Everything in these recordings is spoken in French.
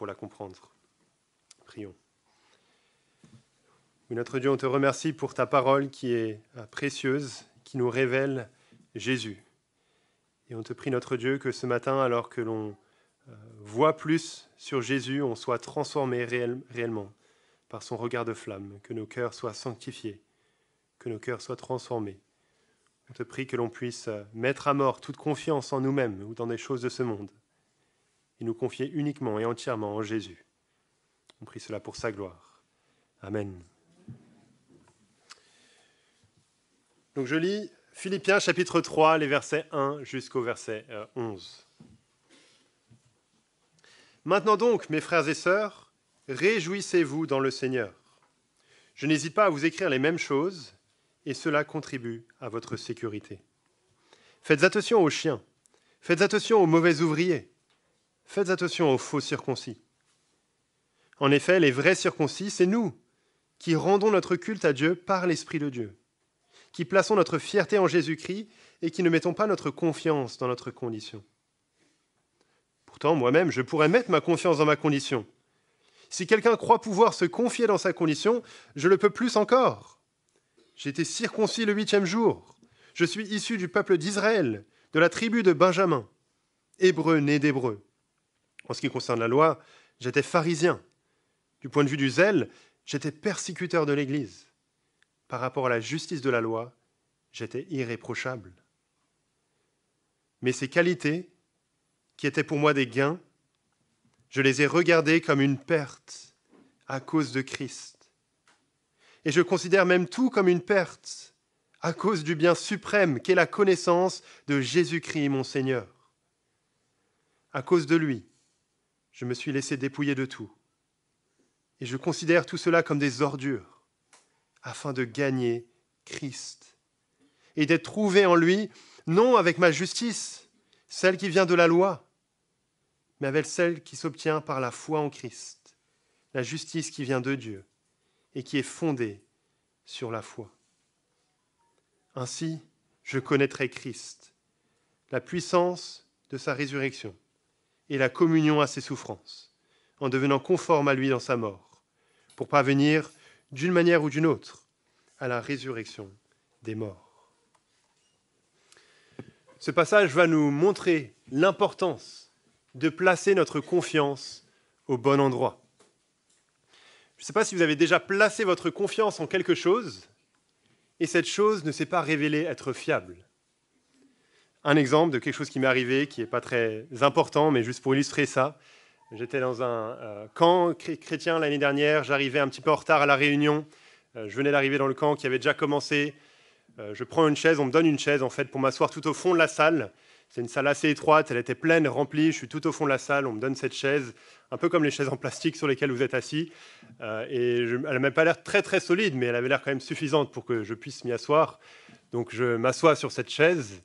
pour la comprendre. Prions. Oui, notre Dieu, on te remercie pour ta parole qui est précieuse, qui nous révèle Jésus. Et on te prie, notre Dieu, que ce matin, alors que l'on voit plus sur Jésus, on soit transformé réellement par son regard de flamme, que nos cœurs soient sanctifiés, que nos cœurs soient transformés. On te prie que l'on puisse mettre à mort toute confiance en nous-mêmes ou dans des choses de ce monde et nous confier uniquement et entièrement en Jésus. On prie cela pour sa gloire. Amen. Donc je lis Philippiens chapitre 3, les versets 1 jusqu'au verset 11. Maintenant donc, mes frères et sœurs, réjouissez-vous dans le Seigneur. Je n'hésite pas à vous écrire les mêmes choses, et cela contribue à votre sécurité. Faites attention aux chiens, faites attention aux mauvais ouvriers, faites attention aux faux circoncis. En effet, les vrais circoncis, c'est nous, qui rendons notre culte à Dieu par l'Esprit de Dieu, qui plaçons notre fierté en Jésus-Christ et qui ne mettons pas notre confiance dans notre condition. Pourtant, moi-même, je pourrais mettre ma confiance dans ma condition. Si quelqu'un croit pouvoir se confier dans sa condition, je le peux plus encore. J'ai été circoncis le 8e jour. Je suis issu du peuple d'Israël, de la tribu de Benjamin, hébreu né d'hébreu. En ce qui concerne la loi, j'étais pharisien. Du point de vue du zèle, j'étais persécuteur de l'Église. Par rapport à la justice de la loi, j'étais irréprochable. Mais ces qualités, qui étaient pour moi des gains, je les ai regardées comme une perte à cause de Christ. Et je considère même tout comme une perte à cause du bien suprême qu'est la connaissance de Jésus-Christ, mon Seigneur. À cause de lui, je me suis laissé dépouiller de tout. Et je considère tout cela comme des ordures, afin de gagner Christ et d'être trouvé en lui, non avec ma justice, celle qui vient de la loi, mais avec celle qui s'obtient par la foi en Christ, la justice qui vient de Dieu et qui est fondée sur la foi. Ainsi, je connaîtrai Christ, la puissance de sa résurrection et la communion à ses souffrances, en devenant conforme à lui dans sa mort, pour parvenir d'une manière ou d'une autre à la résurrection des morts. Ce passage va nous montrer l'importance de placer notre confiance au bon endroit. Je ne sais pas si vous avez déjà placé votre confiance en quelque chose et cette chose ne s'est pas révélée être fiable. Un exemple de quelque chose qui m'est arrivé, qui n'est pas très important, mais juste pour illustrer ça. J'étais dans un camp chrétien l'année dernière, j'arrivais un petit peu en retard à la réunion, je venais d'arriver dans le camp qui avait déjà commencé. Je prends une chaise, on me donne une chaise en fait pour m'asseoir tout au fond de la salle. C'est une salle assez étroite, elle était pleine, remplie, je suis tout au fond de la salle, on me donne cette chaise, un peu comme les chaises en plastique sur lesquelles vous êtes assis. Elle n'avait pas l'air très très solide, mais elle avait l'air quand même suffisante pour que je puisse m'y asseoir. Donc je m'assois sur cette chaise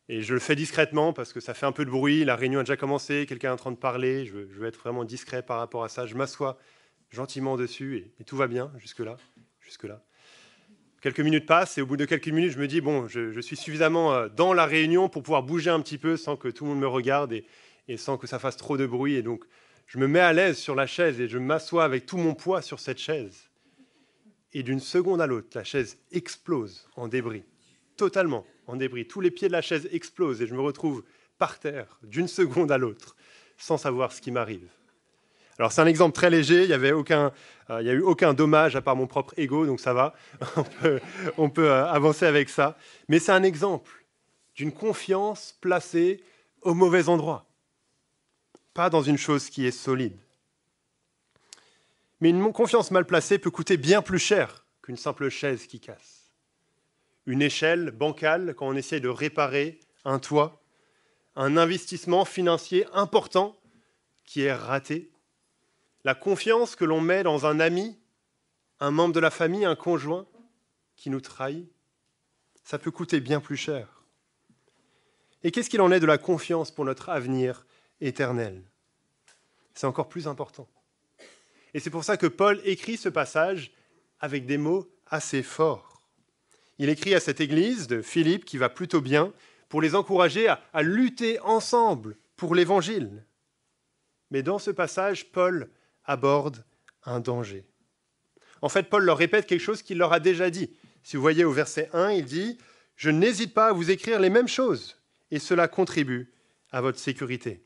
et je le fais discrètement parce que ça fait un peu de bruit, la réunion a déjà commencé, quelqu'un est en train de parler, je veux être vraiment discret par rapport à ça. Je m'assois gentiment dessus et tout va bien jusque-là. Quelques minutes passent et au bout de quelques minutes, je me dis, bon, je suis suffisamment dans la réunion pour pouvoir bouger un petit peu sans que tout le monde me regarde et sans que ça fasse trop de bruit. Et donc, je me mets à l'aise sur la chaise et je m'assois avec tout mon poids sur cette chaise. Et d'une seconde à l'autre, la chaise explose en débris, totalement en débris. Tous les pieds de la chaise explosent et je me retrouve par terre d'une seconde à l'autre sans savoir ce qui m'arrive. Alors c'est un exemple très léger, il n'y a eu aucun dommage à part mon propre ego, donc ça va, on peut avancer avec ça. Mais c'est un exemple d'une confiance placée au mauvais endroit, pas dans une chose qui est solide. Mais une confiance mal placée peut coûter bien plus cher qu'une simple chaise qui casse. Une échelle bancale quand on essaie de réparer un toit, un investissement financier important qui est raté, la confiance que l'on met dans un ami, un membre de la famille, un conjoint qui nous trahit, ça peut coûter bien plus cher. Et qu'est-ce qu'il en est de la confiance pour notre avenir éternel ? C'est encore plus important. Et c'est pour ça que Paul écrit ce passage avec des mots assez forts. Il écrit à cette église de Philippe qui va plutôt bien pour les encourager à lutter ensemble pour l'évangile. Mais dans ce passage, Paul aborde un danger. En fait, Paul leur répète quelque chose qu'il leur a déjà dit. Si vous voyez au verset 1, il dit « Je n'hésite pas à vous écrire les mêmes choses, et cela contribue à votre sécurité. »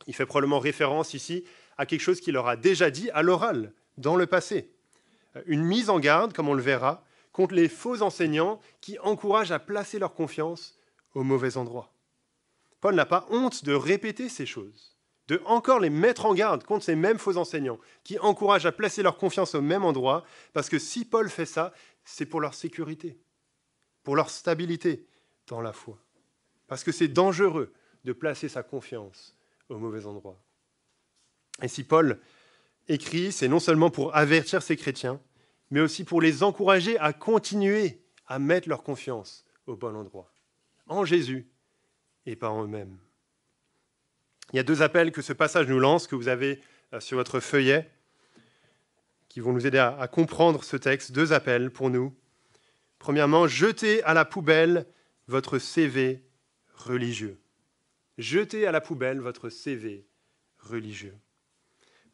Il fait probablement référence ici à quelque chose qu'il leur a déjà dit à l'oral, dans le passé. Une mise en garde, comme on le verra, contre les faux enseignants qui encouragent à placer leur confiance au mauvais endroit. Paul n'a pas honte de répéter ces choses, de encore les mettre en garde contre ces mêmes faux enseignants qui encouragent à placer leur confiance au même endroit, parce que si Paul fait ça, c'est pour leur sécurité, pour leur stabilité dans la foi. Parce que c'est dangereux de placer sa confiance au mauvais endroit. Et si Paul écrit, c'est non seulement pour avertir ces chrétiens, mais aussi pour les encourager à continuer à mettre leur confiance au bon endroit, en Jésus et pas en eux-mêmes. Il y a 2 appels que ce passage nous lance, que vous avez sur votre feuillet, qui vont nous aider à comprendre ce texte. 2 appels pour nous. Premièrement, jetez à la poubelle votre CV religieux. Jetez à la poubelle votre CV religieux.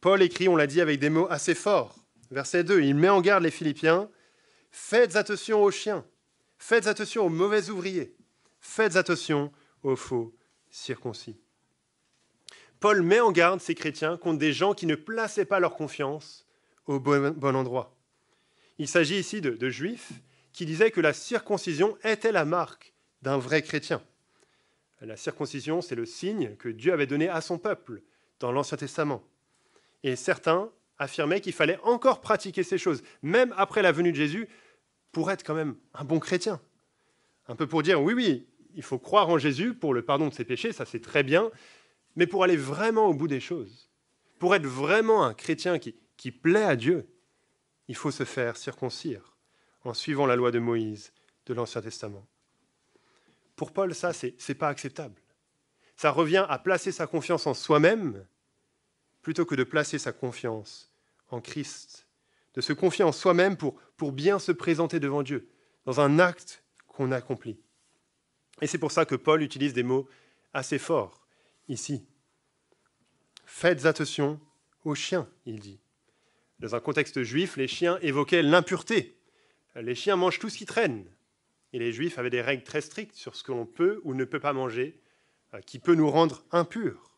Paul écrit, on l'a dit, avec des mots assez forts. Verset 2, il met en garde les Philippiens. Faites attention aux chiens. Faites attention aux mauvais ouvriers. Faites attention aux faux circoncis. Paul met en garde ces chrétiens contre des gens qui ne plaçaient pas leur confiance au bon endroit. Il s'agit ici de juifs qui disaient que la circoncision était la marque d'un vrai chrétien. La circoncision, c'est le signe que Dieu avait donné à son peuple dans l'Ancien Testament. Et certains affirmaient qu'il fallait encore pratiquer ces choses, même après la venue de Jésus, pour être quand même un bon chrétien. Un peu pour dire, oui, il faut croire en Jésus pour le pardon de ses péchés, ça c'est très bien, mais pour aller vraiment au bout des choses, pour être vraiment un chrétien qui plaît à Dieu, il faut se faire circoncire en suivant la loi de Moïse de l'Ancien Testament. Pour Paul, ça, c'est pas acceptable. Ça revient à placer sa confiance en soi-même plutôt que de placer sa confiance en Christ, de se confier en soi-même pour bien se présenter devant Dieu, dans un acte qu'on accomplit. Et c'est pour ça que Paul utilise des mots assez forts ici. Faites attention aux chiens, il dit. Dans un contexte juif, les chiens évoquaient l'impureté. Les chiens mangent tout ce qui traîne. Et les Juifs avaient des règles très strictes sur ce que l'on peut ou ne peut pas manger, qui peut nous rendre impurs.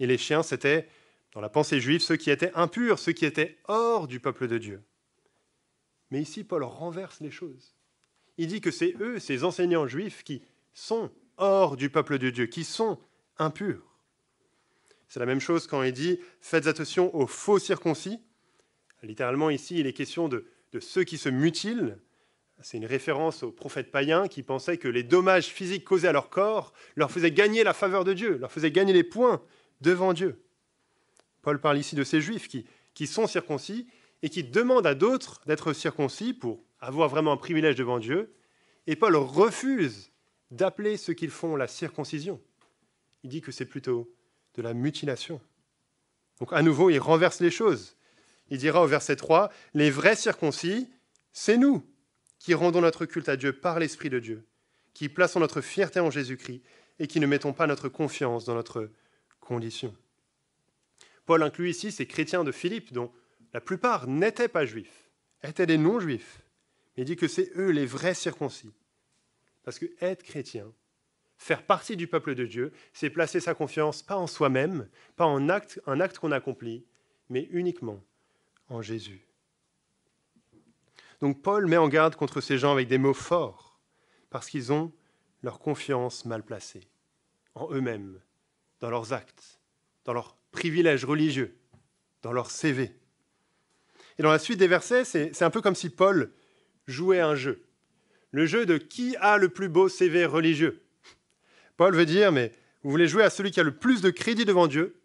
Et les chiens, c'était, dans la pensée juive, ceux qui étaient impurs, ceux qui étaient hors du peuple de Dieu. Mais ici, Paul renverse les choses. Il dit que c'est eux, ces enseignants juifs, qui sont hors du peuple de Dieu, qui sont impurs. C'est la même chose quand il dit « Faites attention aux faux circoncis ». Littéralement, ici, il est question de ceux qui se mutilent. C'est une référence aux prophètes païens qui pensaient que les dommages physiques causés à leur corps leur faisaient gagner la faveur de Dieu, leur faisaient gagner les points devant Dieu. Paul parle ici de ces Juifs qui sont circoncis et qui demandent à d'autres d'être circoncis pour avoir vraiment un privilège devant Dieu. Et Paul refuse d'appeler ce qu'ils font la circoncision. Il dit que c'est plutôt de la mutilation. Donc à nouveau, il renverse les choses. Il dira au verset 3, « Les vrais circoncis, c'est nous qui rendons notre culte à Dieu par l'Esprit de Dieu, qui plaçons notre fierté en Jésus-Christ et qui ne mettons pas notre confiance dans notre condition. » Paul inclut ici ces chrétiens de Philippe dont la plupart n'étaient pas juifs, étaient des non-juifs, mais il dit que c'est eux les vrais circoncis. Parce que être chrétien, faire partie du peuple de Dieu, c'est placer sa confiance pas en soi-même, pas en un acte qu'on accomplit, mais uniquement en Jésus. Donc Paul met en garde contre ces gens avec des mots forts, parce qu'ils ont leur confiance mal placée, en eux-mêmes, dans leurs actes, dans leurs privilèges religieux, dans leur CV. Et dans la suite des versets, c'est un peu comme si Paul jouait un jeu. Le jeu de qui a le plus beau CV religieux. Paul veut dire, mais vous voulez jouer à celui qui a le plus de crédit devant Dieu,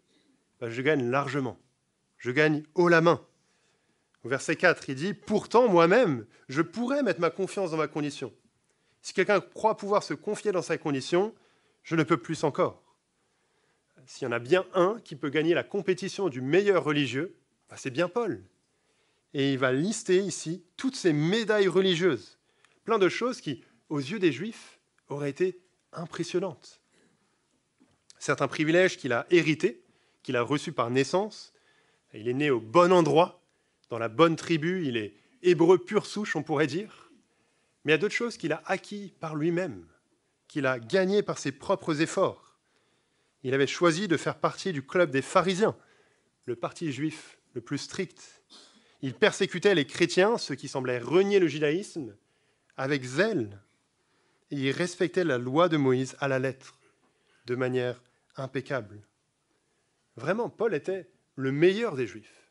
je gagne largement, je gagne haut la main. Au verset 4, il dit « Pourtant, moi-même, je pourrais mettre ma confiance dans ma condition. Si quelqu'un croit pouvoir se confier dans sa condition, je ne peux plus encore. » S'il y en a bien un qui peut gagner la compétition du meilleur religieux, c'est bien Paul. Et il va lister ici toutes ces médailles religieuses, plein de choses qui, aux yeux des Juifs, auraient été impressionnantes. Certains privilèges qu'il a hérités, qu'il a reçu par naissance. Il est né au bon endroit, dans la bonne tribu, il est hébreu pure souche, on pourrait dire. Mais il y a d'autres choses qu'il a acquis par lui-même, qu'il a gagné par ses propres efforts. Il avait choisi de faire partie du club des pharisiens, le parti juif le plus strict. Il persécutait les chrétiens, ceux qui semblaient renier le judaïsme, avec zèle. Et il respectait la loi de Moïse à la lettre, de manière impeccable. Vraiment, Paul était le meilleur des Juifs,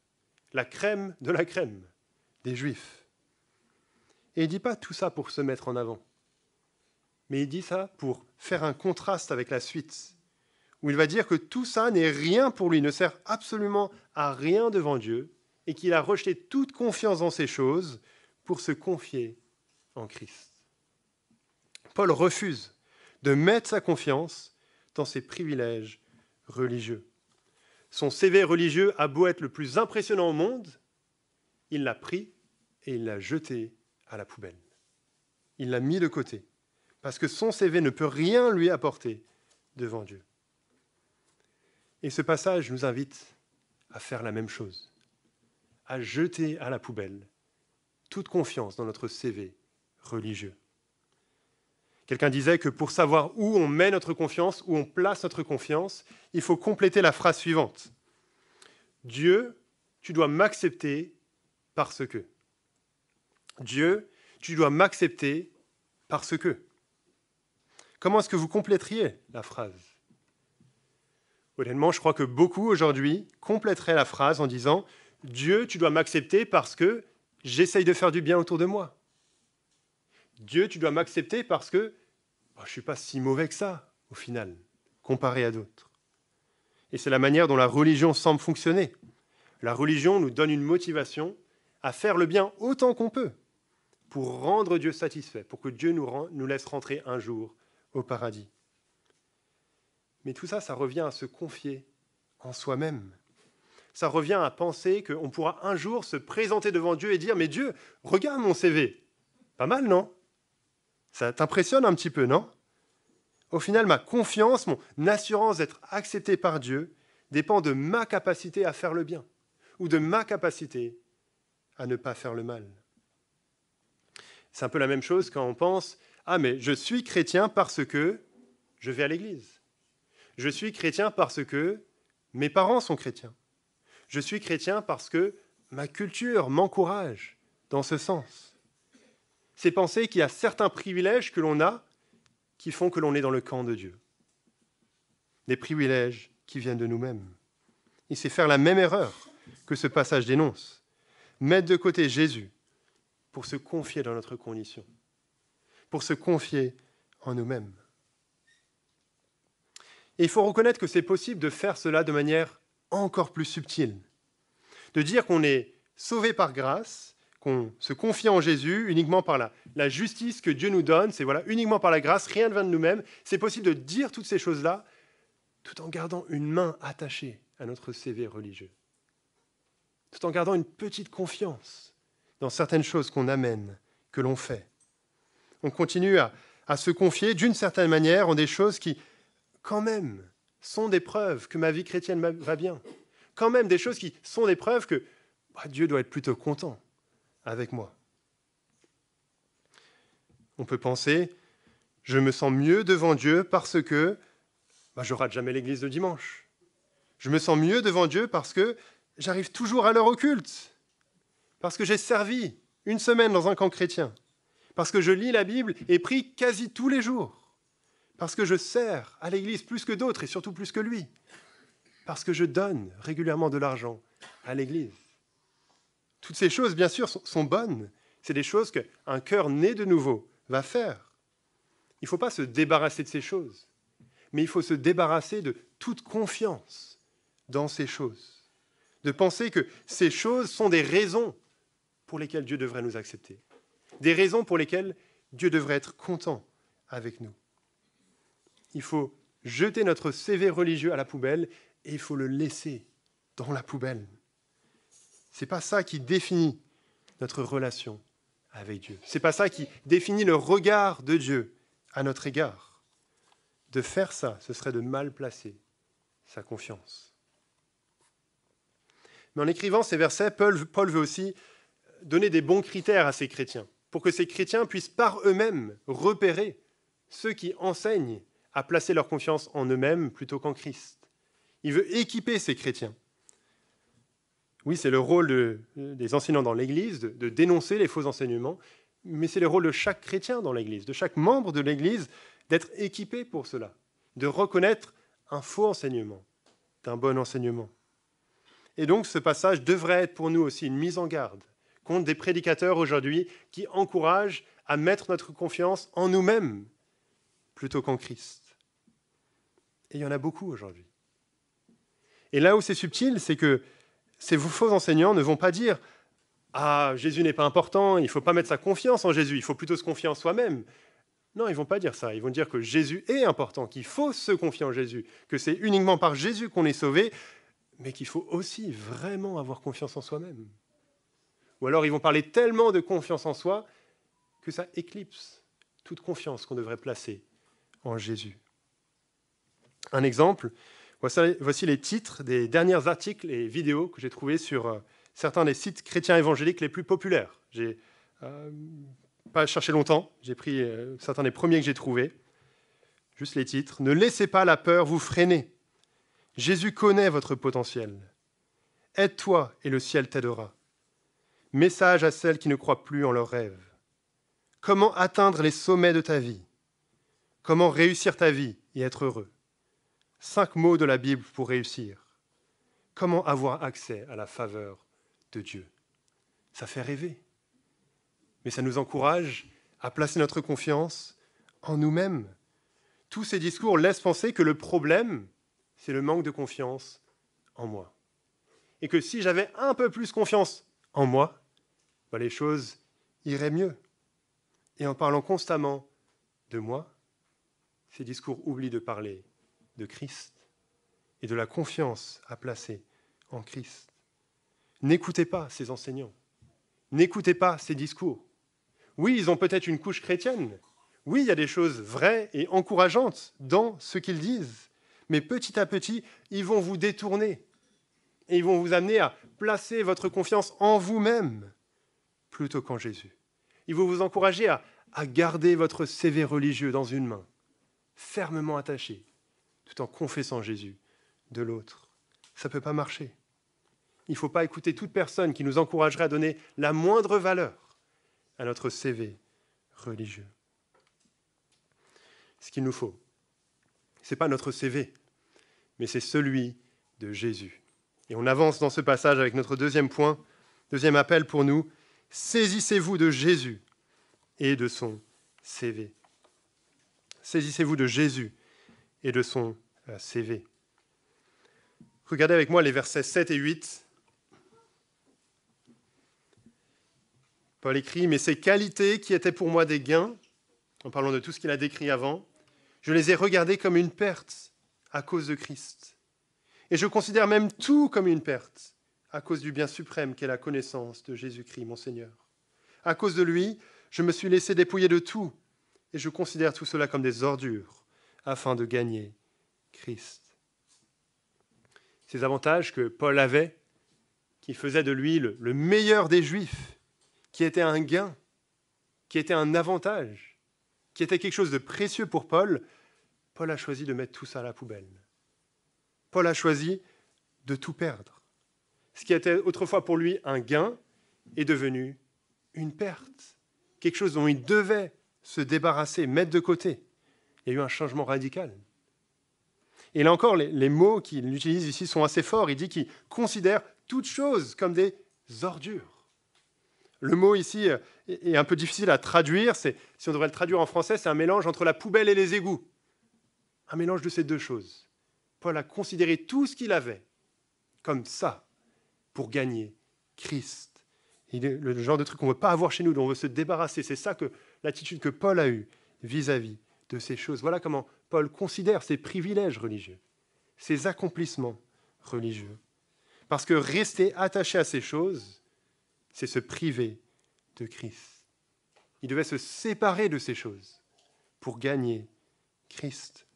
la crème de la crème des Juifs. Et il ne dit pas tout ça pour se mettre en avant, mais il dit ça pour faire un contraste avec la suite, où il va dire que tout ça n'est rien pour lui, ne sert absolument à rien devant Dieu, et qu'il a rejeté toute confiance dans ces choses pour se confier en Christ. Paul refuse de mettre sa confiance dans ses privilèges religieux. Son CV religieux a beau être le plus impressionnant au monde, il l'a pris et il l'a jeté à la poubelle. Il l'a mis de côté, parce que son CV ne peut rien lui apporter devant Dieu. Et ce passage nous invite à faire la même chose, à jeter à la poubelle toute confiance dans notre CV religieux. Quelqu'un disait que pour savoir où on met notre confiance, où on place notre confiance, il faut compléter la phrase suivante. Dieu, tu dois m'accepter parce que. Dieu, tu dois m'accepter parce que. Comment est-ce que vous compléteriez la phrase? Honnêtement, je crois que beaucoup aujourd'hui compléteraient la phrase en disant « Dieu, tu dois m'accepter parce que j'essaye de faire du bien autour de moi. Dieu, tu dois m'accepter parce que je ne suis pas si mauvais que ça, au final, comparé à d'autres. » Et c'est la manière dont la religion semble fonctionner. La religion nous donne une motivation à faire le bien autant qu'on peut pour rendre Dieu satisfait, pour que Dieu nous laisse rentrer un jour au paradis. Mais tout ça, ça revient à se confier en soi-même. Ça revient à penser qu'on pourra un jour se présenter devant Dieu et dire « Mais Dieu, regarde mon CV. Pas mal, non? Ça t'impressionne un petit peu, non ?» Au final, ma confiance, mon assurance d'être accepté par Dieu dépend de ma capacité à faire le bien ou de ma capacité à ne pas faire le mal. C'est un peu la même chose quand on pense « Ah, mais je suis chrétien parce que je vais à l'église. Je suis chrétien parce que mes parents sont chrétiens. Je suis chrétien parce que ma culture m'encourage dans ce sens. » C'est penser qu'il y a certains privilèges que l'on a qui font que l'on est dans le camp de Dieu. Des privilèges qui viennent de nous-mêmes. Et c'est faire la même erreur que ce passage dénonce. Mettre de côté Jésus pour se confier dans notre condition, pour se confier en nous-mêmes. Et il faut reconnaître que c'est possible de faire cela de manière encore plus subtile. De dire qu'on est sauvé par grâce, qu'on se confie en Jésus uniquement par la justice que Dieu nous donne, c'est uniquement par la grâce, rien ne vient de nous-mêmes. C'est possible de dire toutes ces choses-là tout en gardant une main attachée à notre CV religieux, tout en gardant une petite confiance dans certaines choses qu'on amène, que l'on fait. On continue à se confier d'une certaine manière en des choses qui, quand même, sont des preuves que ma vie chrétienne va bien. Quand même des choses qui sont des preuves que Dieu doit être plutôt content avec moi. On peut penser, je me sens mieux devant Dieu parce que je rate jamais l'église de dimanche. Je me sens mieux devant Dieu parce que j'arrive toujours à l'heure au culte, parce que j'ai servi une semaine dans un camp chrétien, parce que je lis la Bible et prie quasi tous les jours, parce que je sers à l'église plus que d'autres et surtout plus que lui, parce que je donne régulièrement de l'argent à l'église. Toutes ces choses, bien sûr, sont bonnes. C'est des choses qu'un cœur né de nouveau va faire. Il ne faut pas se débarrasser de ces choses, mais il faut se débarrasser de toute confiance dans ces choses. De penser que ces choses sont des raisons pour lesquelles Dieu devrait nous accepter. Des raisons pour lesquelles Dieu devrait être content avec nous. Il faut jeter notre CV religieux à la poubelle et il faut le laisser dans la poubelle. Ce n'est pas ça qui définit notre relation avec Dieu. Ce n'est pas ça qui définit le regard de Dieu à notre égard. De faire ça, ce serait de mal placer sa confiance. Mais en écrivant ces versets, Paul veut aussi donner des bons critères à ces chrétiens, pour que ces chrétiens puissent par eux-mêmes repérer ceux qui enseignent à placer leur confiance en eux-mêmes plutôt qu'en Christ. Il veut équiper ces chrétiens. Oui, c'est le rôle des enseignants dans l'Église de dénoncer les faux enseignements, mais c'est le rôle de chaque chrétien dans l'Église, de chaque membre de l'Église, d'être équipé pour cela, de reconnaître un faux enseignement d'un bon enseignement. Et donc ce passage devrait être pour nous aussi une mise en garde contre des prédicateurs aujourd'hui qui encouragent à mettre notre confiance en nous-mêmes plutôt qu'en Christ. Et il y en a beaucoup aujourd'hui. Et là où c'est subtil, c'est que ces faux enseignants ne vont pas dire « Ah, Jésus n'est pas important, il ne faut pas mettre sa confiance en Jésus, il faut plutôt se confier en soi-même ». Non, ils ne vont pas dire ça. Ils vont dire que Jésus est important, qu'il faut se confier en Jésus, que c'est uniquement par Jésus qu'on est sauvé, mais qu'il faut aussi vraiment avoir confiance en soi-même. Ou alors ils vont parler tellement de confiance en soi que ça éclipse toute confiance qu'on devrait placer en Jésus. Un exemple, voici les titres des derniers articles et vidéos que j'ai trouvés sur certains des sites chrétiens évangéliques les plus populaires. J'ai pas cherché longtemps, j'ai pris certains des premiers que j'ai trouvés. Juste les titres. « Ne laissez pas la peur vous freiner. Jésus connaît votre potentiel. Aide-toi et le ciel t'aidera. Message à celles qui ne croient plus en leurs rêves. Comment atteindre les sommets de ta vie? Comment réussir ta vie et être heureux? 5 mots de la Bible pour réussir. Comment avoir accès à la faveur de Dieu? » Ça fait rêver. Mais ça nous encourage à placer notre confiance en nous-mêmes. Tous ces discours laissent penser que le problème, c'est le manque de confiance en moi. Et que si j'avais un peu plus confiance en moi, les choses iraient mieux. Et en parlant constamment de moi, ces discours oublient de parler de Christ et de la confiance à placer en Christ. N'écoutez pas ces enseignants. N'écoutez pas ces discours. Oui, ils ont peut-être une couche chrétienne. Oui, il y a des choses vraies et encourageantes dans ce qu'ils disent. Mais petit à petit, ils vont vous détourner. Et ils vont vous amener à placer votre confiance en vous-même plutôt qu'en Jésus. Ils vont vous encourager à garder votre CV religieux dans une main, fermement attaché, tout en confessant Jésus de l'autre. Ça ne peut pas marcher. Il ne faut pas écouter toute personne qui nous encouragerait à donner la moindre valeur à notre CV religieux. Ce qu'il nous faut, ce n'est pas notre CV, mais c'est celui de Jésus. Et on avance dans ce passage avec notre deuxième point, deuxième appel pour nous. Saisissez-vous de Jésus et de son CV. Saisissez-vous de Jésus et de son CV. Regardez avec moi les versets 7 et 8. Paul écrit « Mais ces qualités qui étaient pour moi des gains, en parlant de tout ce qu'il a décrit avant, je les ai regardées comme une perte à cause de Christ. Et je considère même tout comme une perte à cause du bien suprême qu'est la connaissance de Jésus-Christ, mon Seigneur. À cause de lui, je me suis laissé dépouiller de tout, et je considère tout cela comme des ordures, afin de gagner Christ. » Ces avantages que Paul avait, qui faisaient de lui le meilleur des Juifs, qui était un gain, qui était un avantage, qui était quelque chose de précieux pour Paul, Paul a choisi de mettre tout ça à la poubelle. Paul a choisi de tout perdre. Ce qui était autrefois pour lui un gain est devenu une perte, quelque chose dont il devait se débarrasser, mettre de côté. Il y a eu un changement radical. Et là encore, les mots qu'il utilise ici sont assez forts. Il dit qu'il considère toutes choses comme des ordures. Le mot ici est un peu difficile à traduire. Si on devrait le traduire en français, c'est un mélange entre la poubelle et les égouts. Un mélange de ces deux choses. Paul a considéré tout ce qu'il avait comme ça pour gagner Christ. Le genre de truc qu'on ne veut pas avoir chez nous, dont on veut se débarrasser. C'est ça que l'attitude que Paul a eue vis-à-vis de ces choses. Voilà comment Paul considère ses privilèges religieux, ses accomplissements religieux. Parce que rester attaché à ces choses, c'est se priver de Christ. Il devait se séparer de ces choses pour gagner Christ.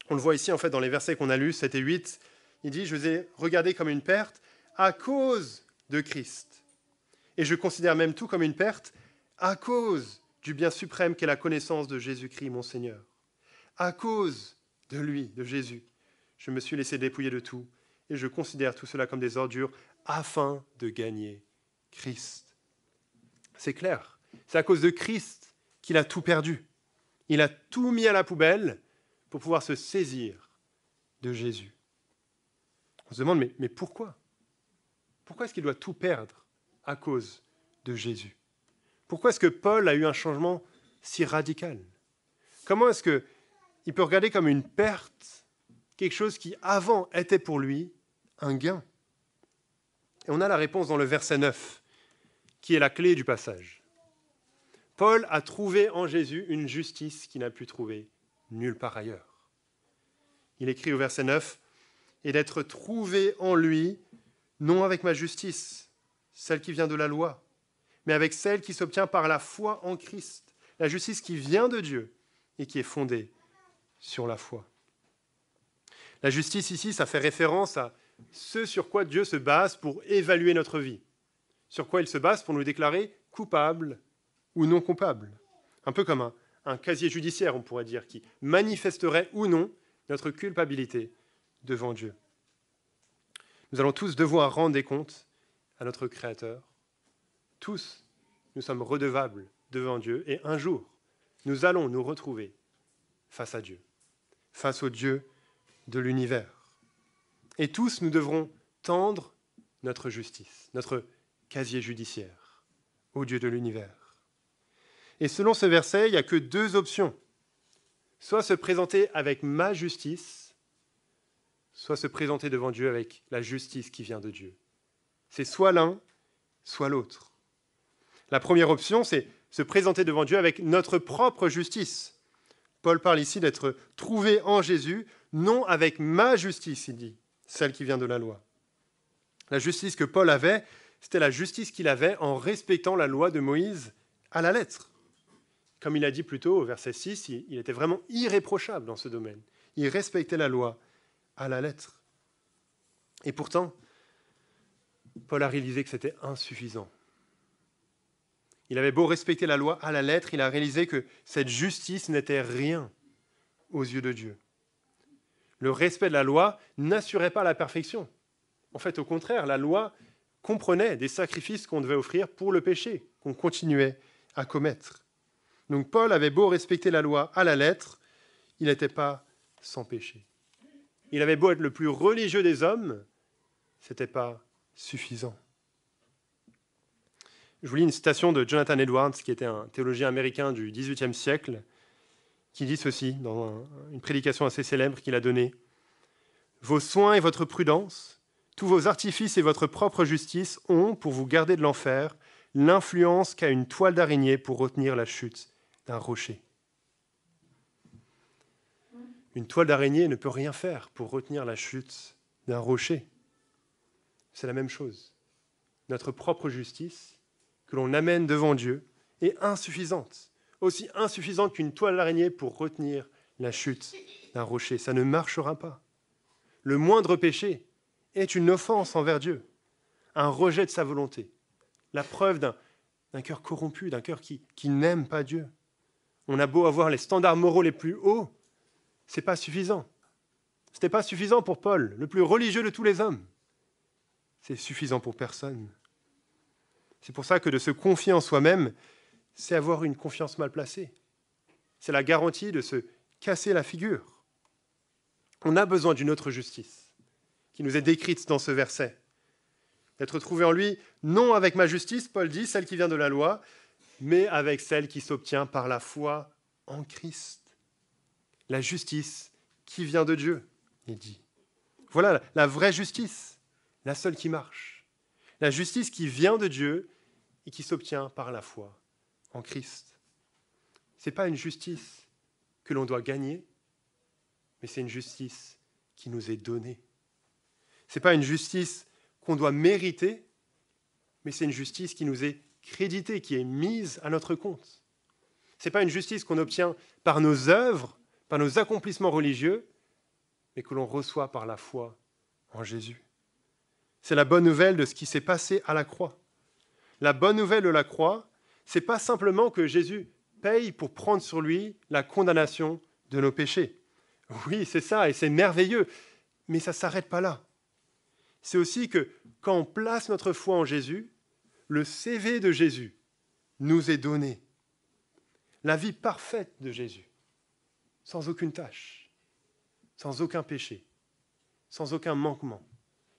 On le voit ici, en fait, dans les versets qu'on a lus, 7 et 8. Il dit « Je vous ai regardé comme une perte à cause de Christ. Et je considère même tout comme une perte à cause du bien suprême qu'est la connaissance de Jésus-Christ, mon Seigneur. À cause de lui, de Jésus, je me suis laissé dépouiller de tout et je considère tout cela comme des ordures afin de gagner Christ. C'est clair, c'est à cause de Christ qu'il a tout perdu. Il a tout mis à la poubelle pour pouvoir se saisir de Jésus. On se demande, mais pourquoi ? Pourquoi est-ce qu'il doit tout perdre à cause de Jésus ? Pourquoi est-ce que Paul a eu un changement si radical ? Comment est-ce qu'il peut regarder comme une perte quelque chose qui avant était pour lui un gain ? Et on a la réponse dans le verset 9, qui est la clé du passage. Paul a trouvé en Jésus une justice qu'il n'a pu trouver nulle part ailleurs. Il écrit au verset 9, « Et d'être trouvé en lui, non avec ma justice, celle qui vient de la loi, mais avec celle qui s'obtient par la foi en Christ, la justice qui vient de Dieu et qui est fondée sur la foi. » La justice ici, ça fait référence à ce sur quoi Dieu se base pour évaluer notre vie, sur quoi il se base pour nous déclarer coupables ou non coupables. Un peu comme un casier judiciaire, on pourrait dire, qui manifesterait ou non notre culpabilité devant Dieu. Nous allons tous devoir rendre des comptes à notre Créateur. Tous, nous sommes redevables devant Dieu et un jour, nous allons nous retrouver face à Dieu, face au Dieu de l'univers. Et tous, nous devrons tendre notre justice, notre casier judiciaire au Dieu de l'univers. Et selon ce verset, il n'y a que deux options. Soit se présenter avec ma justice, soit se présenter devant Dieu avec la justice qui vient de Dieu. C'est soit l'un, soit l'autre. La première option, c'est se présenter devant Dieu avec notre propre justice. Paul parle ici d'être trouvé en Jésus, non avec ma justice, il dit, celle qui vient de la loi. La justice que Paul avait, c'était la justice qu'il avait en respectant la loi de Moïse à la lettre. Comme il a dit plus tôt au verset 6, il était vraiment irréprochable dans ce domaine. Il respectait la loi à la lettre. Et pourtant, Paul a réalisé que c'était insuffisant. Il avait beau respecter la loi à la lettre, il a réalisé que cette justice n'était rien aux yeux de Dieu. Le respect de la loi n'assurait pas la perfection. En fait, au contraire, la loi comprenait des sacrifices qu'on devait offrir pour le péché, qu'on continuait à commettre. Donc Paul avait beau respecter la loi à la lettre, il n'était pas sans péché. Il avait beau être le plus religieux des hommes, ce n'était pas suffisant. Je vous lis une citation de Jonathan Edwards, qui était un théologien américain du XVIIIe siècle, qui dit ceci dans une prédication assez célèbre qu'il a donnée. « Vos soins et votre prudence, tous vos artifices et votre propre justice ont, pour vous garder de l'enfer, l'influence qu'a une toile d'araignée pour retenir la chute d'un rocher. » Une toile d'araignée ne peut rien faire pour retenir la chute d'un rocher. C'est la même chose. Notre propre justice, que l'on amène devant Dieu, est insuffisante. Aussi insuffisante qu'une toile d'araignée pour retenir la chute d'un rocher. Ça ne marchera pas. Le moindre péché est une offense envers Dieu, un rejet de sa volonté, la preuve d'un cœur corrompu, d'un cœur qui n'aime pas Dieu. On a beau avoir les standards moraux les plus hauts, ce n'est pas suffisant. Ce n'était pas suffisant pour Paul, le plus religieux de tous les hommes. C'est suffisant pour personne. C'est pour ça que de se confier en soi-même, c'est avoir une confiance mal placée. C'est la garantie de se casser la figure. On a besoin d'une autre justice, qui nous est décrite dans ce verset. D'être trouvé en lui, non avec ma justice, Paul dit, celle qui vient de la loi, mais avec celle qui s'obtient par la foi en Christ. La justice qui vient de Dieu, il dit. Voilà la vraie justice, la seule qui marche. La justice qui vient de Dieu et qui s'obtient par la foi en Christ. Ce n'est pas une justice que l'on doit gagner, mais c'est une justice qui nous est donnée. Ce n'est pas une justice qu'on doit mériter, mais c'est une justice qui nous est créditée, qui est mise à notre compte. Ce n'est pas une justice qu'on obtient par nos œuvres, par nos accomplissements religieux, mais que l'on reçoit par la foi en Jésus. C'est la bonne nouvelle de ce qui s'est passé à la croix. La bonne nouvelle de la croix, c'est pas simplement que Jésus paye pour prendre sur lui la condamnation de nos péchés. Oui, c'est ça, et c'est merveilleux, mais ça ne s'arrête pas là. C'est aussi que quand on place notre foi en Jésus, le CV de Jésus nous est donné. La vie parfaite de Jésus, sans aucune tâche, sans aucun péché, sans aucun manquement.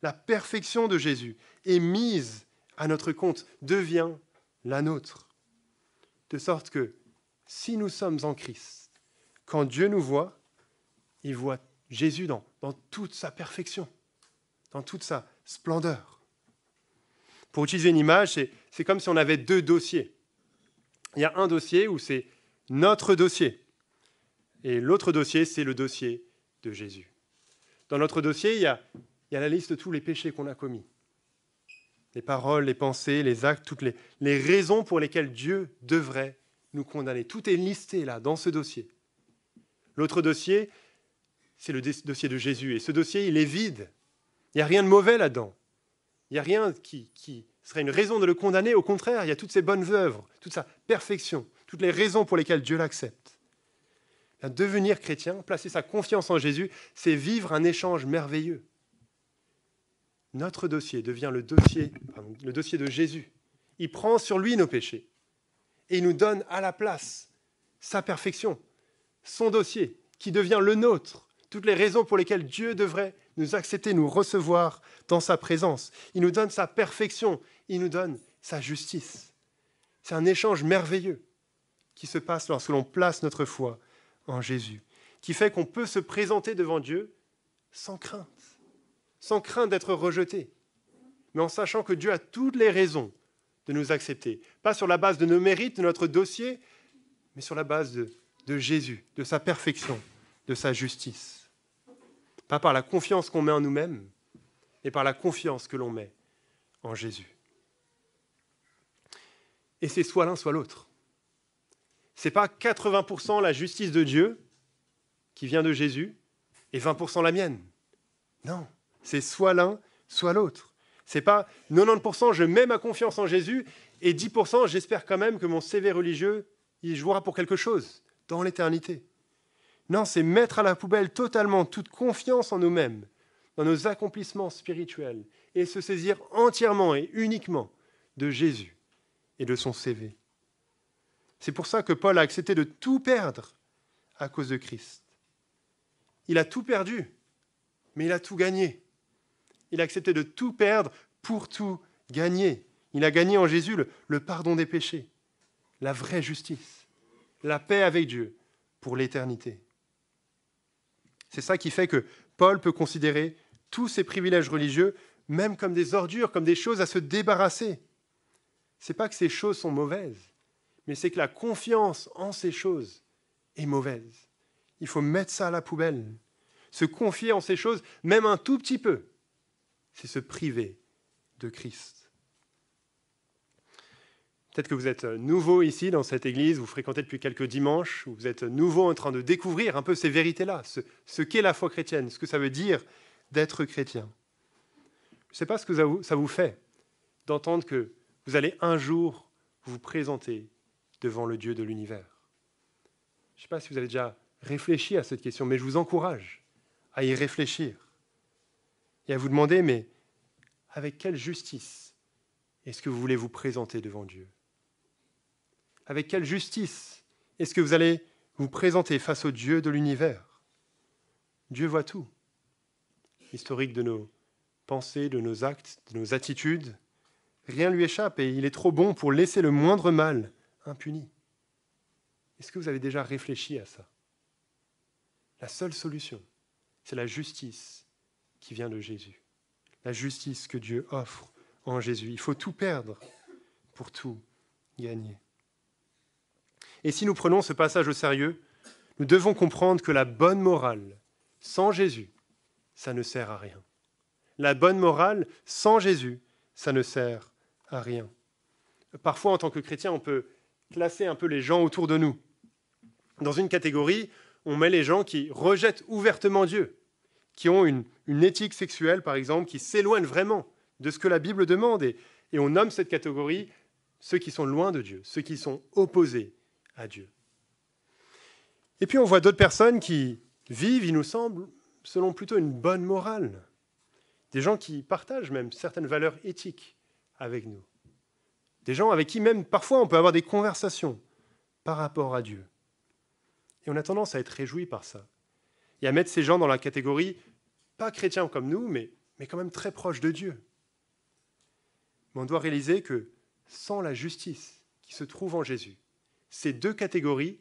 La perfection de Jésus est mise à notre compte, devient la nôtre. De sorte que si nous sommes en Christ, quand Dieu nous voit, il voit Jésus dans toute sa perfection, dans toute sa splendeur. Pour utiliser une image, c'est comme si on avait deux dossiers. Il y a un dossier où c'est notre dossier, et l'autre dossier, c'est le dossier de Jésus. Dans notre dossier, il y a la liste de tous les péchés qu'on a commis. Les paroles, les pensées, les actes, toutes les raisons pour lesquelles Dieu devrait nous condamner. Tout est listé là, dans ce dossier. L'autre dossier, c'est le dossier de Jésus. Et ce dossier, il est vide. Il n'y a rien de mauvais là-dedans. Il n'y a rien qui serait une raison de le condamner. Au contraire, il y a toutes ses bonnes œuvres, toute sa perfection, toutes les raisons pour lesquelles Dieu l'accepte. Devenir chrétien, placer sa confiance en Jésus, c'est vivre un échange merveilleux. Notre dossier devient le dossier de Jésus. Il prend sur lui nos péchés et il nous donne à la place sa perfection, son dossier qui devient le nôtre, toutes les raisons pour lesquelles Dieu devrait nous accepter, nous recevoir dans sa présence. Il nous donne sa perfection, il nous donne sa justice. C'est un échange merveilleux qui se passe lorsque l'on place notre foi en Jésus, qui fait qu'on peut se présenter devant Dieu sans crainte d'être rejeté, mais en sachant que Dieu a toutes les raisons de nous accepter, pas sur la base de nos mérites, de notre dossier, mais sur la base de Jésus, de sa perfection, de sa justice. Pas par la confiance qu'on met en nous-mêmes, mais par la confiance que l'on met en Jésus. Et c'est soit l'un, soit l'autre. Ce n'est pas 80% la justice de Dieu qui vient de Jésus et 20% la mienne. Non, c'est soit l'un, soit l'autre. Ce n'est pas 90% je mets ma confiance en Jésus et 10% j'espère quand même que mon CV religieux il jouera pour quelque chose dans l'éternité. Non, c'est mettre à la poubelle totalement toute confiance en nous-mêmes, dans nos accomplissements spirituels et se saisir entièrement et uniquement de Jésus et de son CV. C'est pour ça que Paul a accepté de tout perdre à cause de Christ. Il a tout perdu, mais il a tout gagné. Il a accepté de tout perdre pour tout gagner. Il a gagné en Jésus le pardon des péchés, la vraie justice, la paix avec Dieu pour l'éternité. C'est ça qui fait que Paul peut considérer tous ses privilèges religieux même comme des ordures, comme des choses à se débarrasser. Ce n'est pas que ces choses sont mauvaises, mais c'est que la confiance en ces choses est mauvaise. Il faut mettre ça à la poubelle. Se confier en ces choses, même un tout petit peu, c'est se priver de Christ. Peut-être que vous êtes nouveau ici dans cette église, vous fréquentez depuis quelques dimanches, ou vous êtes nouveau en train de découvrir un peu ces vérités-là, ce qu'est la foi chrétienne, ce que ça veut dire d'être chrétien. Je ne sais pas ce que ça vous fait d'entendre que vous allez un jour vous présenter devant le Dieu de l'univers. Je ne sais pas si vous avez déjà réfléchi à cette question, mais je vous encourage à y réfléchir et à vous demander, mais avec quelle justice est-ce que vous voulez vous présenter devant Dieu ? Avec quelle justice est-ce que vous allez vous présenter face au Dieu de l'univers ? Dieu voit tout. L'historique de nos pensées, de nos actes, de nos attitudes, rien ne lui échappe et il est trop bon pour laisser le moindre mal impuni. Est-ce que vous avez déjà réfléchi à ça ? La seule solution, c'est la justice qui vient de Jésus. La justice que Dieu offre en Jésus. Il faut tout perdre pour tout gagner. Et si nous prenons ce passage au sérieux, nous devons comprendre que la bonne morale, sans Jésus, ça ne sert à rien. La bonne morale, sans Jésus, ça ne sert à rien. Parfois, en tant que chrétien, on peut classer un peu les gens autour de nous. Dans une catégorie, on met les gens qui rejettent ouvertement Dieu, qui ont une éthique sexuelle, par exemple, qui s'éloignent vraiment de ce que la Bible demande. Et on nomme cette catégorie ceux qui sont loin de Dieu, ceux qui sont opposés à Dieu. Et puis on voit d'autres personnes qui vivent, il nous semble, selon plutôt une bonne morale. Des gens qui partagent même certaines valeurs éthiques avec nous. Des gens avec qui même parfois on peut avoir des conversations par rapport à Dieu. Et on a tendance à être réjoui par ça. Et à mettre ces gens dans la catégorie, pas chrétiens comme nous, mais quand même très proches de Dieu. Mais on doit réaliser que sans la justice qui se trouve en Jésus, ces deux catégories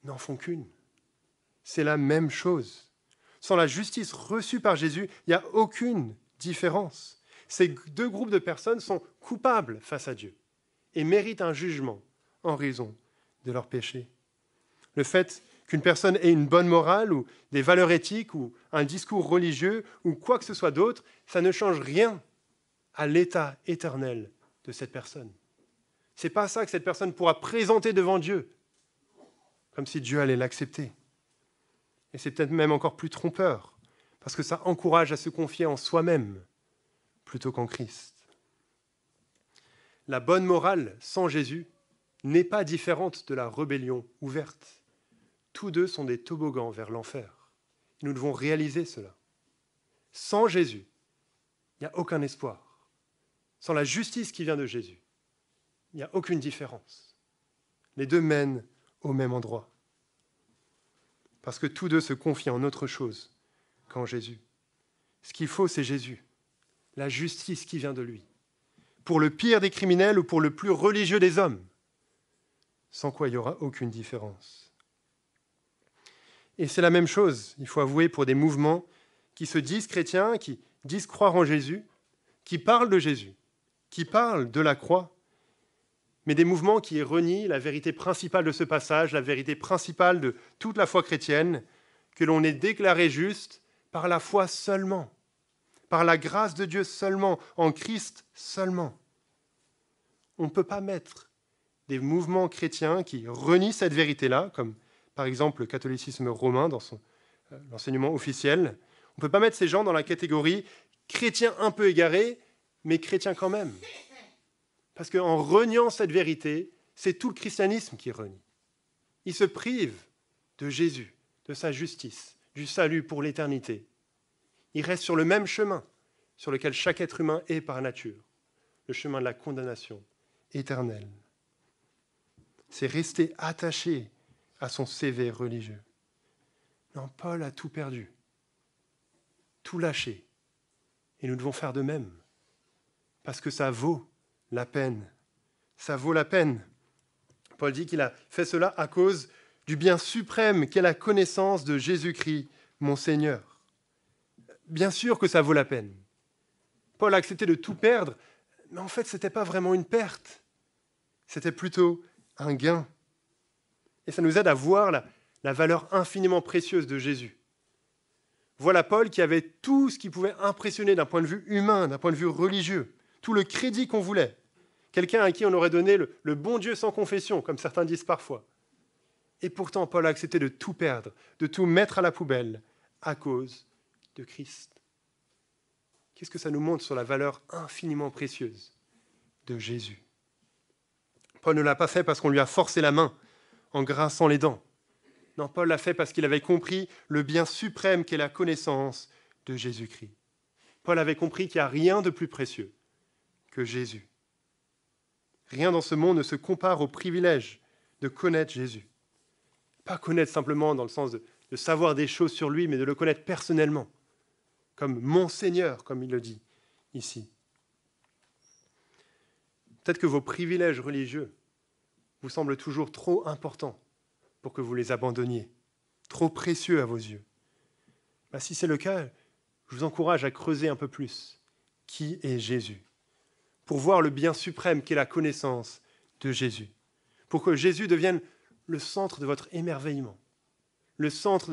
n'en font qu'une. C'est la même chose. Sans la justice reçue par Jésus, il n'y a aucune différence. Ces deux groupes de personnes sont coupables face à Dieu et méritent un jugement en raison de leurs péchés. Le fait qu'une personne ait une bonne morale ou des valeurs éthiques ou un discours religieux ou quoi que ce soit d'autre, ça ne change rien à l'état éternel de cette personne. Ce n'est pas ça que cette personne pourra présenter devant Dieu, comme si Dieu allait l'accepter. Et c'est peut-être même encore plus trompeur, parce que ça encourage à se confier en soi-même plutôt qu'en Christ. La bonne morale sans Jésus n'est pas différente de la rébellion ouverte. Tous deux sont des toboggans vers l'enfer. Nous devons réaliser cela. Sans Jésus, il n'y a aucun espoir. Sans la justice qui vient de Jésus, il n'y a aucune différence. Les deux mènent au même endroit. Parce que tous deux se confient en autre chose qu'en Jésus. Ce qu'il faut, c'est Jésus, la justice qui vient de lui. Pour le pire des criminels ou pour le plus religieux des hommes, sans quoi il n'y aura aucune différence. Et c'est la même chose, il faut avouer, pour des mouvements qui se disent chrétiens, qui disent croire en Jésus, qui parlent de Jésus, qui parlent de la croix, mais des mouvements qui renient la vérité principale de ce passage, la vérité principale de toute la foi chrétienne, que l'on est déclaré juste par la foi seulement, par la grâce de Dieu seulement, en Christ seulement. On ne peut pas mettre des mouvements chrétiens qui renient cette vérité-là, comme par exemple le catholicisme romain dans son l'enseignement officiel. On ne peut pas mettre ces gens dans la catégorie chrétiens un peu égarés, mais chrétiens quand même. Parce qu'en reniant cette vérité, c'est tout le christianisme qui renie. Ils se privent de Jésus, de sa justice, du salut pour l'éternité. Ils restent sur le même chemin sur lequel chaque être humain est par nature, le chemin de la condamnation éternelle. C'est rester attaché à son CV religieux. Non, Paul a tout perdu, tout lâché. Et nous devons faire de même, parce que ça vaut la peine. Ça vaut la peine. Paul dit qu'il a fait cela à cause du bien suprême qu'est la connaissance de Jésus-Christ, mon Seigneur. Bien sûr que ça vaut la peine. Paul a accepté de tout perdre, mais en fait, ce n'était pas vraiment une perte. C'était plutôt un gain. Et ça nous aide à voir la valeur infiniment précieuse de Jésus. Voilà Paul qui avait tout ce qui pouvait impressionner d'un point de vue humain, d'un point de vue religieux, tout le crédit qu'on voulait. Quelqu'un à qui on aurait donné le bon Dieu sans confession, comme certains disent parfois. Et pourtant, Paul a accepté de tout perdre, de tout mettre à la poubelle à cause de Christ. Qu'est-ce que ça nous montre sur la valeur infiniment précieuse de Jésus? Paul ne l'a pas fait parce qu'on lui a forcé la main en grinçant les dents. Non, Paul l'a fait parce qu'il avait compris le bien suprême qu'est la connaissance de Jésus-Christ. Paul avait compris qu'il n'y a rien de plus précieux que Jésus. Rien dans ce monde ne se compare au privilège de connaître Jésus. Pas connaître simplement dans le sens de savoir des choses sur lui, mais de le connaître personnellement, comme mon Seigneur, comme il le dit ici. Peut-être que vos privilèges religieux vous semblent toujours trop importants pour que vous les abandonniez, trop précieux à vos yeux. Si c'est le cas, je vous encourage à creuser un peu plus. Qui est Jésus? Pour voir le bien suprême qu'est la connaissance de Jésus. Pour que Jésus devienne le centre de votre émerveillement, le centre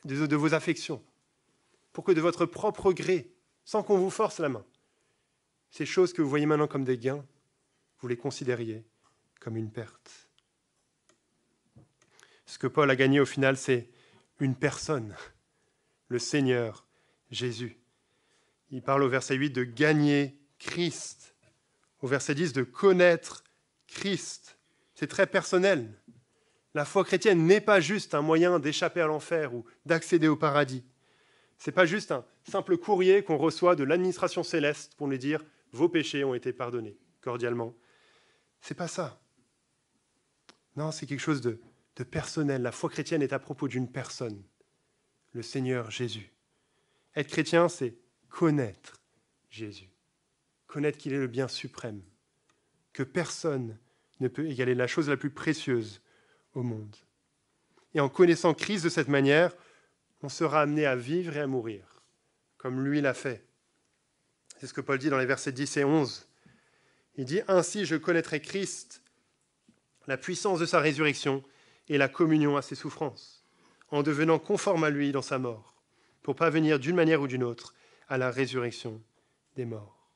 de vos affections. Pour que de votre propre gré, sans qu'on vous force la main, ces choses que vous voyez maintenant comme des gains, vous les considériez comme une perte. Ce que Paul a gagné au final, c'est une personne, le Seigneur Jésus. Il parle au verset 8 de gagner Christ. Au verset 10 de connaître Christ. C'est très personnel. La foi chrétienne n'est pas juste un moyen d'échapper à l'enfer ou d'accéder au paradis. Ce n'est pas juste un simple courrier qu'on reçoit de l'administration céleste pour nous dire « vos péchés ont été pardonnés » cordialement. Ce n'est pas ça. Non, c'est quelque chose de personnel. La foi chrétienne est à propos d'une personne, le Seigneur Jésus. Être chrétien, c'est connaître Jésus. Connaître qu'il est le bien suprême, que personne ne peut égaler, la chose la plus précieuse au monde. Et en connaissant Christ de cette manière, on sera amené à vivre et à mourir, comme lui l'a fait. C'est ce que Paul dit dans les versets 10 et 11. Il dit « Ainsi je connaîtrai Christ, la puissance de sa résurrection et la communion à ses souffrances, en devenant conforme à lui dans sa mort, pour parvenir d'une manière ou d'une autre à la résurrection des morts. »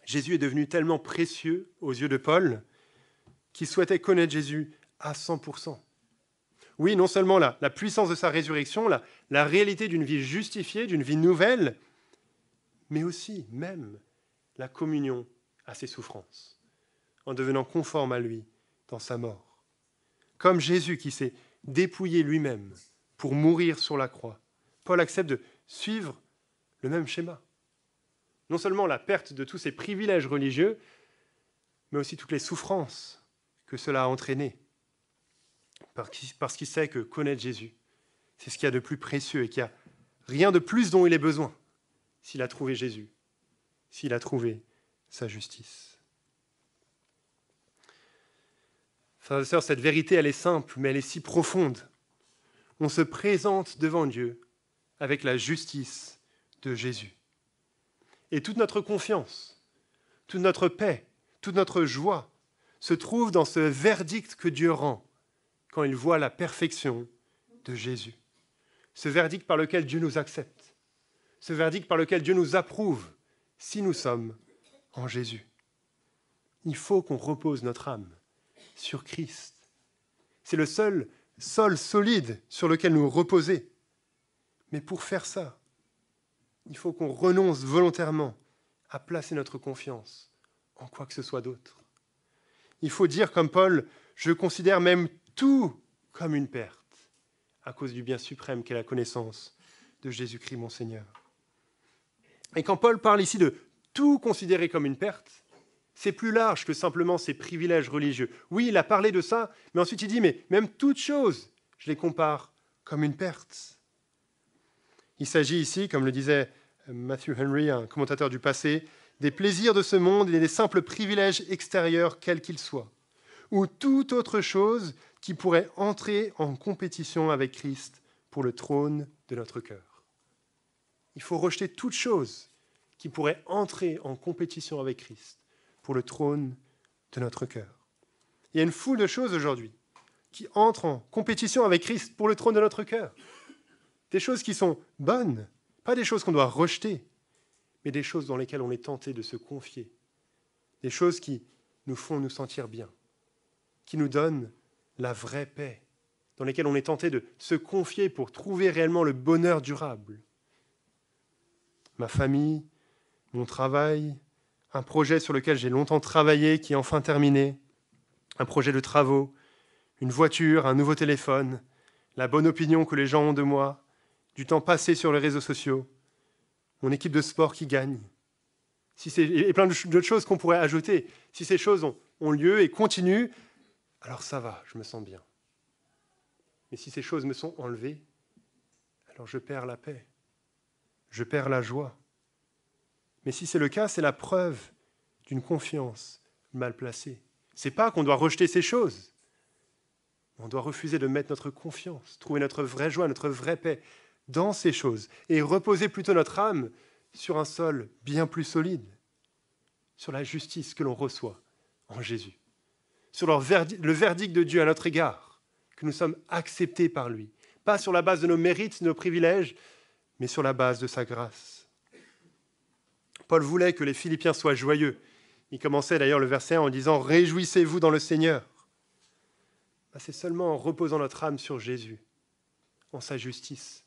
Jésus est devenu tellement précieux aux yeux de Paul qu'il souhaitait connaître Jésus à 100%. Oui, non seulement la puissance de sa résurrection, la réalité d'une vie justifiée, d'une vie nouvelle, mais aussi, même, la communion à ses souffrances, en devenant conforme à lui dans sa mort. Comme Jésus qui s'est dépouillé lui-même pour mourir sur la croix, Paul accepte de suivre le même schéma. Non seulement la perte de tous ses privilèges religieux, mais aussi toutes les souffrances que cela a entraînées. Parce qu'il sait que connaître Jésus, c'est ce qu'il y a de plus précieux et qu'il n'y a rien de plus dont il ait besoin s'il a trouvé Jésus, s'il a trouvé sa justice. Frères et sœurs, cette vérité, elle est simple, mais elle est si profonde. On se présente devant Dieu avec la justice de Jésus. Et toute notre confiance, toute notre paix, toute notre joie se trouve dans ce verdict que Dieu rend quand il voit la perfection de Jésus. Ce verdict par lequel Dieu nous accepte. Ce verdict par lequel Dieu nous approuve si nous sommes en Jésus. Il faut qu'on repose notre âme sur Christ. C'est le seul sol solide sur lequel nous reposer. Mais pour faire ça, il faut qu'on renonce volontairement à placer notre confiance en quoi que ce soit d'autre. Il faut dire comme Paul, je considère même tout comme une perte à cause du bien suprême qu'est la connaissance de Jésus-Christ mon Seigneur. Et quand Paul parle ici de tout considérer comme une perte, c'est plus large que simplement ses privilèges religieux. Oui, il a parlé de ça, mais ensuite il dit, mais même toutes choses, je les compare comme une perte. Il s'agit ici, comme le disait Matthew Henry, un commentateur du passé, des plaisirs de ce monde et des simples privilèges extérieurs, quels qu'ils soient, ou toute autre chose qui pourrait entrer en compétition avec Christ pour le trône de notre cœur. Il faut rejeter toute chose qui pourrait entrer en compétition avec Christ pour le trône de notre cœur. Il y a une foule de choses aujourd'hui qui entrent en compétition avec Christ pour le trône de notre cœur. Des choses qui sont bonnes, pas des choses qu'on doit rejeter, mais des choses dans lesquelles on est tenté de se confier. Des choses qui nous font nous sentir bien, qui nous donnent la vraie paix, dans lesquelles on est tenté de se confier pour trouver réellement le bonheur durable. Ma famille, mon travail, un projet sur lequel j'ai longtemps travaillé qui est enfin terminé, un projet de travaux, une voiture, un nouveau téléphone, la bonne opinion que les gens ont de moi, du temps passé sur les réseaux sociaux, mon équipe de sport qui gagne, et plein d'autres choses qu'on pourrait ajouter. Si ces choses ont lieu et continuent, alors ça va, je me sens bien. Mais si ces choses me sont enlevées, alors je perds la paix, je perds la joie. Mais si c'est le cas, c'est la preuve d'une confiance mal placée. Ce n'est pas qu'on doit rejeter ces choses. On doit refuser de mettre notre confiance, trouver notre vraie joie, notre vraie paix dans ces choses et reposer plutôt notre âme sur un sol bien plus solide, sur la justice que l'on reçoit en Jésus, sur le verdict de Dieu à notre égard, que nous sommes acceptés par lui, pas sur la base de nos mérites, de nos privilèges, mais sur la base de sa grâce. Paul voulait que les Philippiens soient joyeux. Il commençait d'ailleurs le verset 1 en disant « Réjouissez-vous dans le Seigneur ». C'est seulement en reposant notre âme sur Jésus, en sa justice,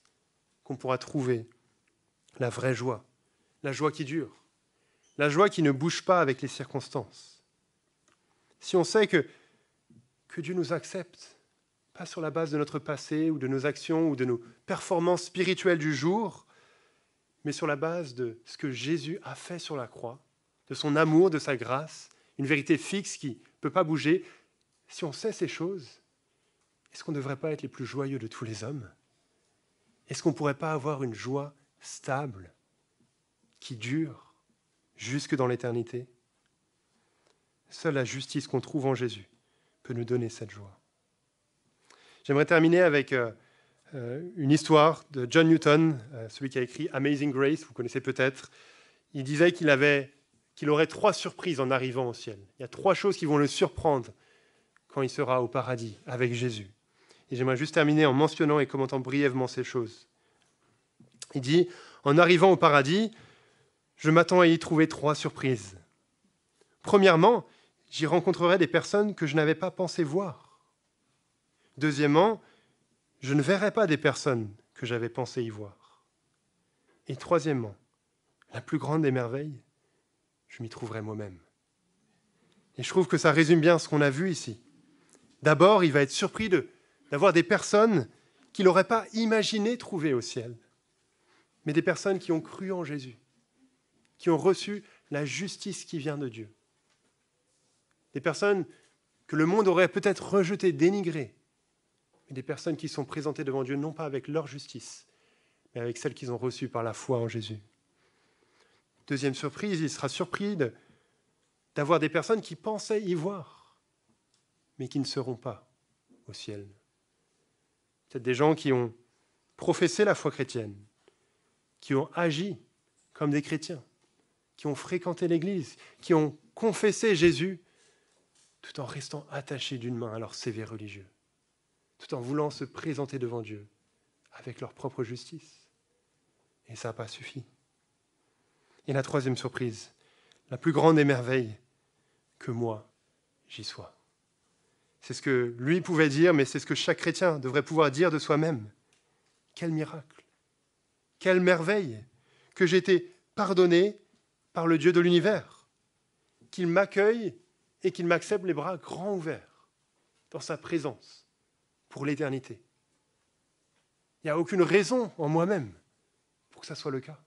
qu'on pourra trouver la vraie joie, la joie qui dure, la joie qui ne bouge pas avec les circonstances. Si on sait que Dieu nous accepte, pas sur la base de notre passé ou de nos actions ou de nos performances spirituelles du jour, mais sur la base de ce que Jésus a fait sur la croix, de son amour, de sa grâce, une vérité fixe qui ne peut pas bouger. Si on sait ces choses, est-ce qu'on ne devrait pas être les plus joyeux de tous les hommes? Est-ce qu'on ne pourrait pas avoir une joie stable, qui dure jusque dans l'éternité? Seule la justice qu'on trouve en Jésus peut nous donner cette joie. J'aimerais terminer avec une histoire de John Newton, celui qui a écrit Amazing Grace, vous connaissez peut-être. Il disait qu'il aurait 3 surprises en arrivant au ciel. Il y a 3 choses qui vont le surprendre quand il sera au paradis avec Jésus. Et j'aimerais juste terminer en mentionnant et commentant brièvement ces choses. Il dit, en arrivant au paradis, je m'attends à y trouver 3 surprises. Premièrement, j'y rencontrerai des personnes que je n'avais pas pensé voir. Deuxièmement, je ne verrai pas des personnes que j'avais pensé y voir. Et troisièmement, la plus grande des merveilles, je m'y trouverai moi-même. Et je trouve que ça résume bien ce qu'on a vu ici. D'abord, il va être surpris d'avoir des personnes qu'il n'aurait pas imaginé trouver au ciel, mais des personnes qui ont cru en Jésus, qui ont reçu la justice qui vient de Dieu. Des personnes que le monde aurait peut-être rejetées, dénigrées, mais des personnes qui sont présentées devant Dieu non pas avec leur justice, mais avec celle qu'ils ont reçue par la foi en Jésus. Deuxième surprise, il sera surpris d'avoir des personnes qui pensaient y voir, mais qui ne seront pas au ciel. Peut-être des gens qui ont professé la foi chrétienne, qui ont agi comme des chrétiens, qui ont fréquenté l'Église, qui ont confessé Jésus, tout en restant attachés d'une main à leur CV religieux, tout en voulant se présenter devant Dieu avec leur propre justice. Et ça n'a pas suffi. Et la troisième surprise, la plus grande des merveilles, que moi, j'y sois. C'est ce que lui pouvait dire, mais c'est ce que chaque chrétien devrait pouvoir dire de soi-même. Quel miracle, quelle merveille que j'ai été pardonné par le Dieu de l'univers, qu'il m'accueille et qu'il m'accepte les bras grands ouverts dans sa présence pour l'éternité. Il n'y a aucune raison en moi-même pour que ça soit le cas.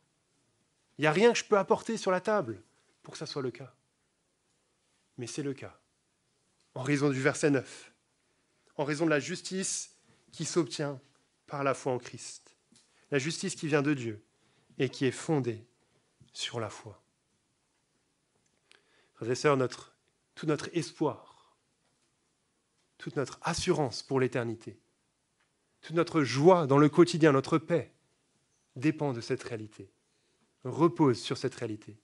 Il n'y a rien que je peux apporter sur la table pour que ça soit le cas. Mais c'est le cas, en raison du verset 9, en raison de la justice qui s'obtient par la foi en Christ, la justice qui vient de Dieu et qui est fondée sur la foi. Frères et sœurs, tout notre espoir, toute notre assurance pour l'éternité, toute notre joie dans le quotidien, notre paix, dépend de cette réalité, repose sur cette réalité.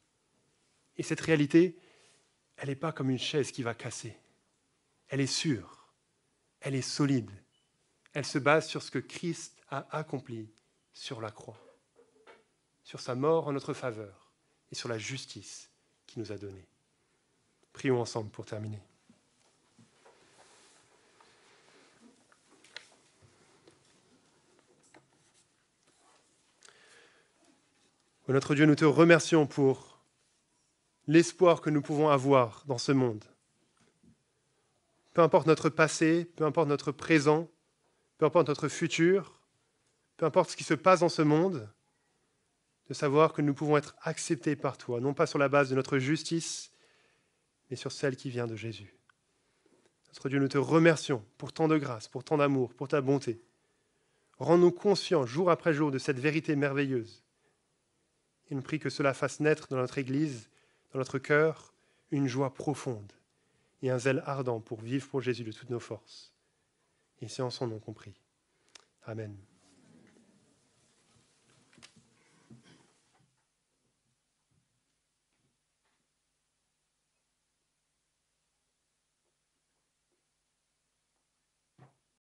Et cette réalité, elle n'est pas comme une chaise qui va casser. Elle est sûre, elle est solide. Elle se base sur ce que Christ a accompli sur la croix, sur sa mort en notre faveur et sur la justice qu'il nous a donnée. Prions ensemble pour terminer. Oh, notre Dieu, nous te remercions pour l'espoir que nous pouvons avoir dans ce monde. Peu importe notre passé, peu importe notre présent, peu importe notre futur, peu importe ce qui se passe dans ce monde, de savoir que nous pouvons être acceptés par toi, non pas sur la base de notre justice, mais sur celle qui vient de Jésus. Notre Dieu, nous te remercions pour tant de grâce, pour tant d'amour, pour ta bonté. Rends-nous conscients jour après jour de cette vérité merveilleuse. Et nous prie que cela fasse naître dans notre Église, dans notre cœur, une joie profonde et un zèle ardent pour vivre pour Jésus de toutes nos forces. Et c'est en son nom qu'on prie. Amen.